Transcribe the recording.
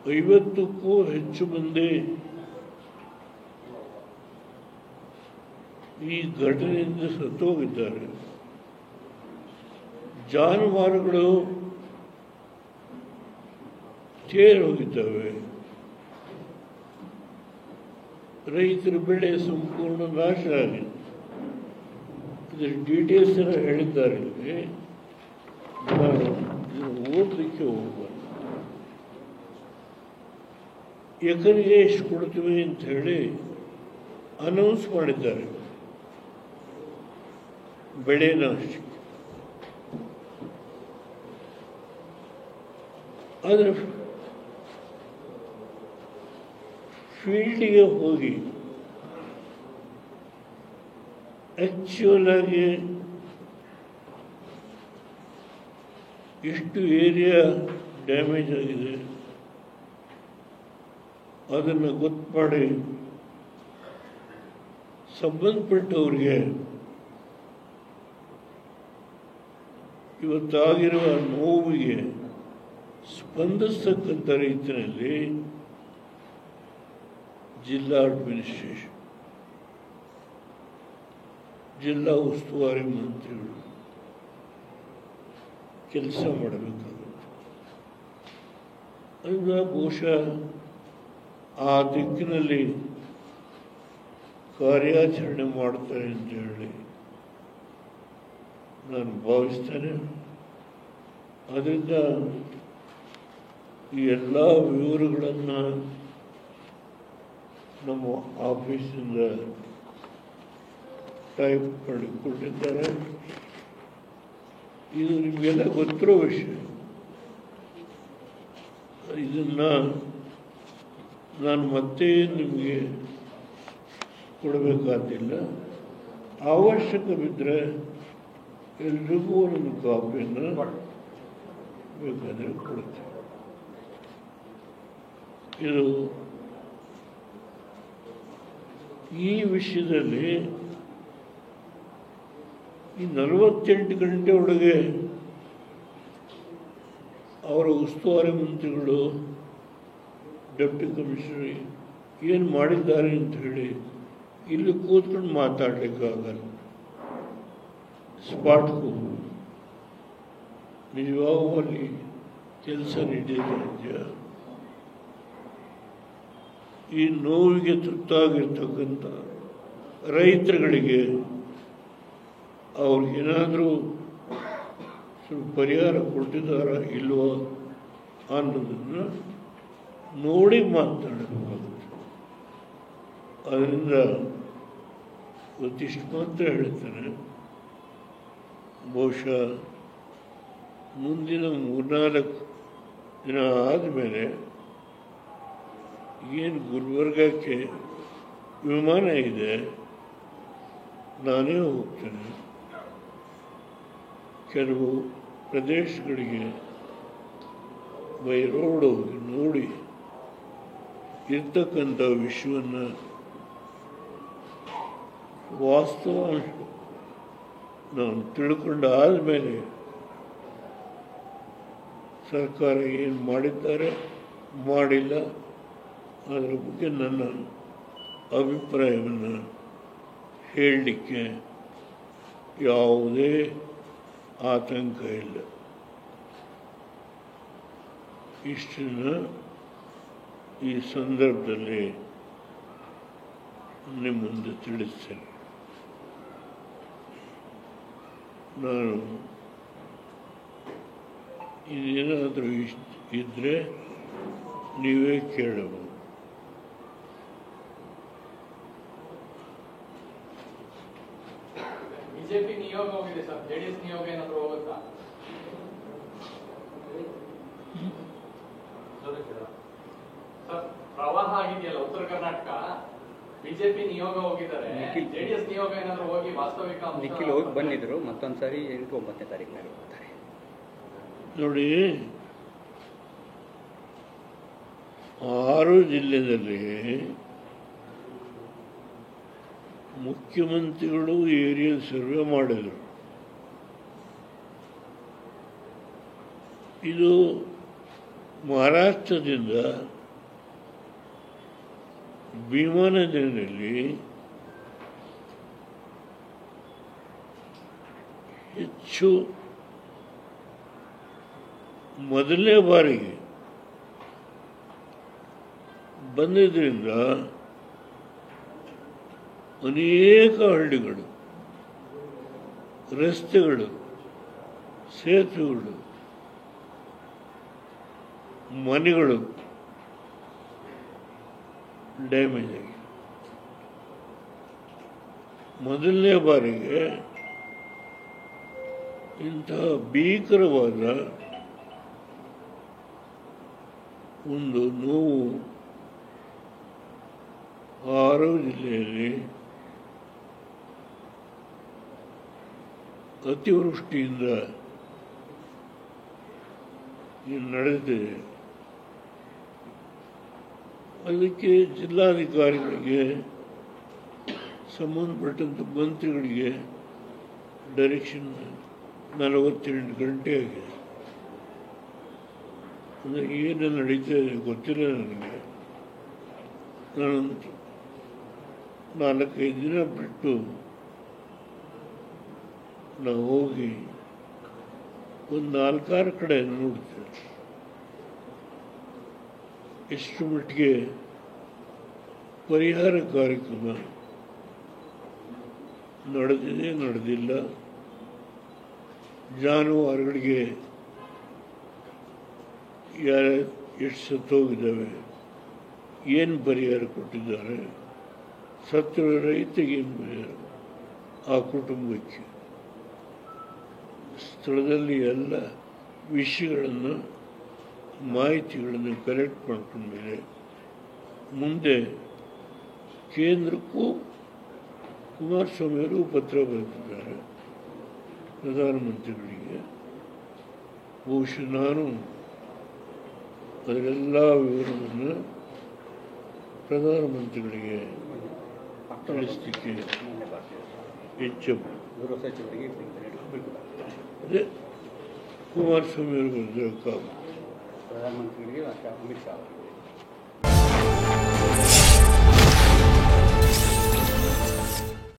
50ಕ್ಕೂ ಹೆಚ್ಚು ಮಂದಿ ಈ ಘಟನೆಯಿಂದ ಸತ್ತೋಗಿದ್ದಾರೆ. ಜಾನುವಾರುಗಳು ತೇರು ಹೋಗಿದ್ದಾವೆ. ರೈತರ ಬೆಳೆ ಸಂಪೂರ್ಣ ನಾಶ ಆಗಿದೆ. ಇದರ ಡೀಟೇಲ್ಸ್ ಎಲ್ಲ ಹೇಳಿದ್ದಾರೆ. ನಾನು ಓದಲಿಕ್ಕೆ ಹೋಗಬಾರ್ದು. ಎಕರೆಗೆ ಎಷ್ಟು ಕೊಡ್ತೀವಿ ಅಂತ ಹೇಳಿ ಅನೌನ್ಸ್ ಮಾಡಿದ್ದಾರೆ ಬೆಳೆ ನಾಶಕ್ಕೆ. ಆದರೆ ಫೀಲ್ಡಿಗೆ ಹೋಗಿ ಆ್ಯಕ್ಚುಯಲ್ ಆಗಿ ಎಷ್ಟು ಏರಿಯಾ ಡ್ಯಾಮೇಜ್ ಆಗಿದೆ ಅದನ್ನು ಗೊತ್ತು ಮಾಡಿ ಸಂಬಂಧಪಟ್ಟವರಿಗೆ ಇವತ್ತಾಗಿರುವ ನೋವಿಗೆ ಸ್ಪಂದಿಸ್ತಕ್ಕಂಥ ರೀತಿಯಲ್ಲಿ ಜಿಲ್ಲಾ ಅಡ್ಮಿನಿಸ್ಟ್ರೇಷನ್, ಜಿಲ್ಲಾ ಉಸ್ತುವಾರಿ ಮಂತ್ರಿಗಳು ಕೆಲಸ ಮಾಡಬೇಕಾಗುತ್ತೆ. ಅದರಿಂದ ಬಹುಶಃ ಆ ದಿಕ್ಕಿನಲ್ಲಿ ಕಾರ್ಯಾಚರಣೆ ಮಾಡ್ತಾರೆ ಅಂತ ಹೇಳಿ ನಾನು ಭಾವಿಸ್ತೇನೆ. ಅದರಿಂದ ಈ ಎಲ್ಲ ವಿವರಗಳನ್ನು ನಮ್ಮ ಆಫೀಸಿಂದ ಟೈಪ್ ಮಾಡಿಕೊಂಡಿದ್ದಾರೆ. ಇದು ನಿಮಗೆಲ್ಲ ಗೊತ್ತಿರೋ ವಿಷಯ. ಇದನ್ನು ನಾನು ಮತ್ತೆ ನಿಮಗೆ ಕೊಡಬೇಕಾದಿಲ್ಲ. ಅವಶ್ಯಕ ಬಿದ್ದರೆ ಎಲ್ರಿಗೂ ಒಂದು ಕಾಪಿಯನ್ನು ಬೇಕಾದರೆ ಕೊಡುತ್ತೆ. ಇದು ಈ ವಿಷಯದಲ್ಲಿ ಈ 48 ಗಂಟೆ ಒಳಗೆ ಅವರ ಉಸ್ತುವಾರಿ ಮಂತ್ರಿಗಳು, ಡೆಪ್ಟಿ ಕಮಿಷನರ್ ಏನು ಮಾಡಿದ್ದಾರೆ ಅಂತ ಹೇಳಿ ಇಲ್ಲಿ ಕೂತ್ಕೊಂಡು ಮಾತಾಡಲಿಕ್ಕಾಗಲ್ಲ. ಸ್ಪಾಟ್ಗೂ ನಿಜವಾಗಲಿ ಕೆಲಸ ನಡೆದಿದೆ. ಈ ನೋವಿಗೆ ತುತ್ತಾಗಿರ್ತಕ್ಕಂಥ ರೈತರುಗಳಿಗೆ ಅವ್ರಿಗೇನಾದರೂ ಸ್ವಲ್ಪ ಪರಿಹಾರ ಕೊಟ್ಟಿದ್ದಾರಾ ಇಲ್ವೋ ಅನ್ನೋದನ್ನು ನೋಡಿ ಮಾತನಾಡಬೇಕಾಗುತ್ತೆ. ಅದರಿಂದ ಇವತ್ತಿಷ್ಟು ಮಾತ್ರ ಹೇಳ್ತಾನೆ. ಬಹುಶಃ ಮುಂದಿನ 3-4 ದಿನ ಆದಮೇಲೆ ಏನು ಗುಲ್ಬರ್ಗಕ್ಕೆ ವಿಮಾನ ಇದೆ, ನಾನೇ ಹೋಗ್ತೇನೆ. ಕೆಲವು ಪ್ರದೇಶಗಳಿಗೆ ಬೈ ರೋಡ್ ಹೋಗಿ ನೋಡಿ ಇರ್ತಕ್ಕಂಥ ವಿಷಯವನ್ನು ವಾಸ್ತವಾಂಶ ನಾನು ತಿಳ್ಕೊಂಡು ಆದಮೇಲೆ ಸರ್ಕಾರ ಏನು ಮಾಡಿದ್ದಾರೆ ಮಾಡಿಲ್ಲ ಅದರ ಬಗ್ಗೆ ನನ್ನ ಅಭಿಪ್ರಾಯವನ್ನು ಹೇಳಲಿಕ್ಕೆ ಯಾವುದೇ ಆತಂಕ ಇಲ್ಲ. ಇಷ್ಟನ್ನು ಈ ಸಂದರ್ಭದಲ್ಲಿ ನಿಮ್ಮ ಮುಂದೆ ತಿಳಿಸ್ತೇನೆ. ನಾನು ಇದೇನಾದರೂ ಇದ್ದರೆ ನೀವೇ ಕೇಳಬಹುದು. ಬಿಜೆಪಿ ನಿಯೋಗ ಹೋಗಿದೆ ಸರ್, ಜೆಡಿಎಸ್ ನಿಯೋಗ ಏನಾದರೂ ಹೋಗುತ್ತಾ? ಸರ್, ಪ್ರವಾಹ ಆಗಿದೆಯಲ್ಲ ಉತ್ತರ ಕರ್ನಾಟಕ, ಬಿಜೆಪಿ ನಿಯೋಗ ಹೋಗಿದ್ದಾರೆ, ಜೆಡಿಎಸ್ ನಿಯೋಗ ಏನಾದರೂ ಹೋಗಿ ವಾಸ್ತವಿಕ ನಿಖಿಲ್ ಹೋಗಿ ಬಂದಿದ್ರು. ಮತ್ತೊಂದ್ಸರಿ 8-9ನೇ ತಾರೀಕಿನಲ್ಲಿ ಹೋಗ್ತಾರೆ. ನೋಡಿ, 6 ಜಿಲ್ಲೆಯಲ್ಲಿ ಮುಖ್ಯಮಂತ್ರಿಗಳು ಏರಿಯಲ್ ಸರ್ವೆ ಮಾಡಿದರು. ಇದು ಮಹಾರಾಷ್ಟ್ರದಿಂದ ಭೀಮಾ ನದಿಯಲ್ಲಿ ಹೆಚ್ಚು ಮೊದಲನೇ ಬಾರಿಗೆ ಬಂದಿದ್ದರಿಂದ ಅನೇಕ ಹಳ್ಳಿಗಳು, ರಸ್ತೆಗಳು, ಸೇತುವೆಗಳು, ಮನೆಗಳು ಡ್ಯಾಮೇಜ್ ಆಗಿದೆ. ಮೊದಲನೇ ಬಾರಿಗೆ ಇಂತಹ ಭೀಕರವಾದ ಒಂದು ನೋವು ಆರು ಜಿಲ್ಲೆಯಲ್ಲಿ ಅತಿವೃಷ್ಟಿಯಿಂದ ನಡೆದಿದೆ. ಅದಕ್ಕೆ ಜಿಲ್ಲಾಧಿಕಾರಿಗಳಿಗೆ, ಸಂಬಂಧಪಟ್ಟಂಥ ಮಂತ್ರಿಗಳಿಗೆ ಡೈರೆಕ್ಷನ್ 48 ಗಂಟೆ ಆಗಿದೆ. ಅಂದರೆ ಏನು ನಡೀತಾ ಇದೆ ಗೊತ್ತಿಲ್ಲ ನನಗೆ. ನಾನು 4-5 ದಿನ ಬಿಟ್ಟು ನಾವು ಹೋಗಿ ಒಂದು 4-6 ಕಡೆ ನೋಡ್ತೇವೆ ಎಷ್ಟು ಮಟ್ಟಿಗೆ ಪರಿಹಾರ ಕಾರ್ಯಕ್ರಮ ನಡೆದಿದೆ, ನಡೆದಿಲ್ಲ, ಜಾನುವಾರುಗಳಿಗೆ ಎಷ್ಟು ಸತ್ತೋಗಿದ್ದಾವೆ, ಏನು ಪರಿಹಾರ ಕೊಟ್ಟಿದ್ದಾರೆ, ಸತ್ತ ರೈತರಿಗೆ ಏನು ಪರಿಹಾರ, ಆ ಕುಟುಂಬಕ್ಕೆ ಸ್ಥಳದಲ್ಲಿ ಎಲ್ಲ ವಿಷಯಗಳನ್ನು, ಮಾಹಿತಿಗಳನ್ನು ಕಲೆಕ್ಟ್ ಮಾಡ್ಕೊಂಡ ಮೇಲೆ ಮುಂದೆ ಕೇಂದ್ರಕ್ಕೂ ಕುಮಾರಸ್ವಾಮಿಯವರು ಪತ್ರ ಬರೆದಿದ್ದಾರೆ ಪ್ರಧಾನಮಂತ್ರಿಗಳಿಗೆ. ಬಹುಶಃ ನಾನು ಅದರೆಲ್ಲ ವಿವರವನ್ನು ಪ್ರಧಾನಮಂತ್ರಿಗಳಿಗೆ ತಿಳಿಸಲಿಕ್ಕೆ ಹೆಚ್ಚು ಗೃಹ ಸಚಿವರಿಗೆ ಅದೇ ಕುಮಾರಸ್ವಾಮಿಯವರು ಬರೆದಿರೋ ಪ್ರಧಾನಮಂತ್ರಿಗಳಿಗೆ ಅಮಿತ್ ಶಾ